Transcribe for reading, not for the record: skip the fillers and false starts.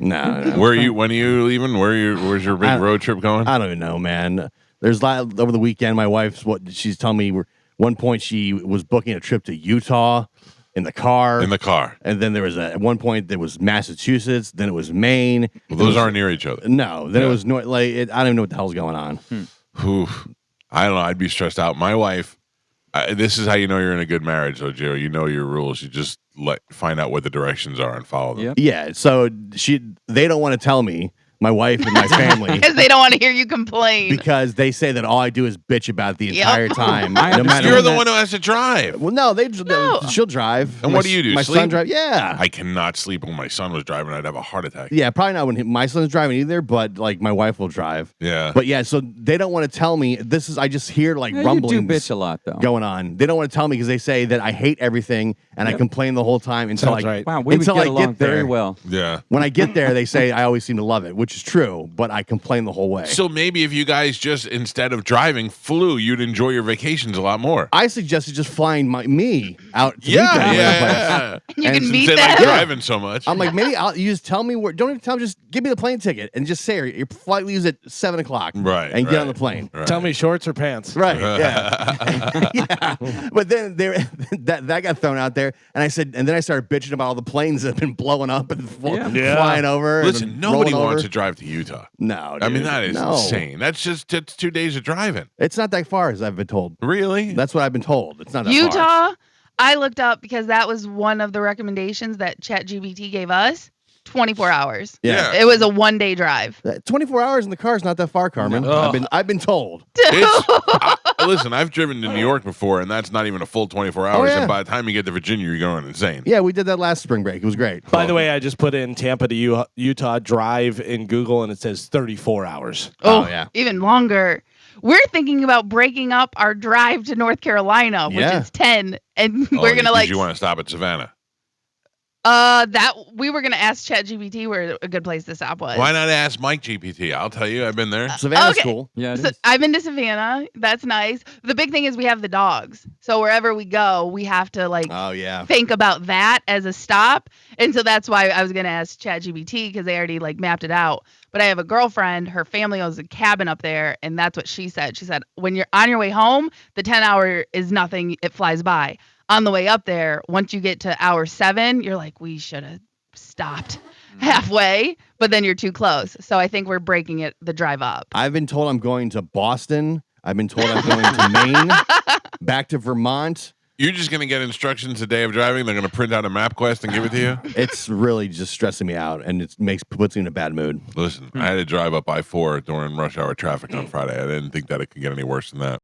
No. Where are you? When are you leaving? Where's your big road trip going? I don't even know, man. There's over the weekend. My wife's she's telling me. One point she was booking a trip to Utah in the car. And then there was at one point there was Massachusetts. Then it was Maine. Well, those aren't near each other. No. Then it was I don't even know what the hell's going on. I don't know. I'd be stressed out. My wife. This is how you know you're in a good marriage, though, Joe. You know your rules. You just find out what the directions are and follow them. Yep. Yeah. So they don't want to tell me. My wife and my family. Because they don't want to hear you complain. Because they say that all I do is bitch about the entire time. No matter you're the one who has to drive. Well, no, she'll drive. And what do you do? My sleep? son drive. Yeah. I cannot sleep when my son was driving. I'd have a heart attack. Yeah, probably not when my son's driving either, but like my wife will drive. Yeah. But yeah, so they don't want to tell me. I just hear like rumblings. You do bitch a lot, though. Going on. They don't want to tell me because they say that I hate everything and I complain the whole time until Wow, we would get along very well. Yeah. When I get there, they say I always seem to love it, which is true, but I complain the whole way. So maybe if you guys just, instead of driving, flew, you'd enjoy your vacations a lot more. I suggested just flying me out to meet them. Yeah. You can meet them. them. Like driving so much. I'm like, maybe you just tell me where. Don't even tell me. Just give me the plane ticket and just say your flight leaves at 7:00. Right. And get on the plane. Right. Tell me shorts or pants. Right. Yeah. Yeah. But then that got thrown out there, and then I started bitching about all the planes that have been blowing up and flying over. Listen, and nobody rolling wants over. to drive to Utah. No, dude. I mean, that is insane. That's 2 days of driving. It's not that far, as I've been told. Really? That's what I've been told. It's not that Utah, far. I looked up because that was one of the recommendations that ChatGPT gave us. 24 hours. Yeah. It was a 1-day drive. 24 hours in the car is not that far, Carmen. No. I've been told. Listen, I've driven to New York before, and that's not even a full 24 hours. And by the time you get to Virginia, you're going insane. Yeah, we did that last spring break. It was great. By the way, I just put in Tampa to Utah drive in Google, and it says 34 hours. Oh, yeah. Even longer. We're thinking about breaking up our drive to North Carolina, which is 10, and we're gonna You want to stop at Savannah? That we were gonna ask ChatGPT where a good place to stop was. Why not ask Mike GPT? I'll tell you, I've been there. Savannah's cool. Yeah, so I've been to Savannah. That's nice. The big thing is we have the dogs, so wherever we go, we have to think about that as a stop, and so that's why I was gonna ask ChatGPT because they already mapped it out. But I have a girlfriend, her family owns a cabin up there, and that's what she said. She said, when you're on your way home, the 10-hour is nothing. It flies by. On the way up there, once you get to hour 7, you're like, we should have stopped halfway, but then you're too close. So I think we're breaking the drive up. I've been told I'm going to Boston. I've been told I'm going to Maine, back to Vermont. You're just going to get instructions a day of driving. They're going to print out a MapQuest and give it to you? It's really just stressing me out, and it puts me in a bad mood. Listen, I had to drive up I-4 during rush hour traffic on Friday. I didn't think that it could get any worse than that.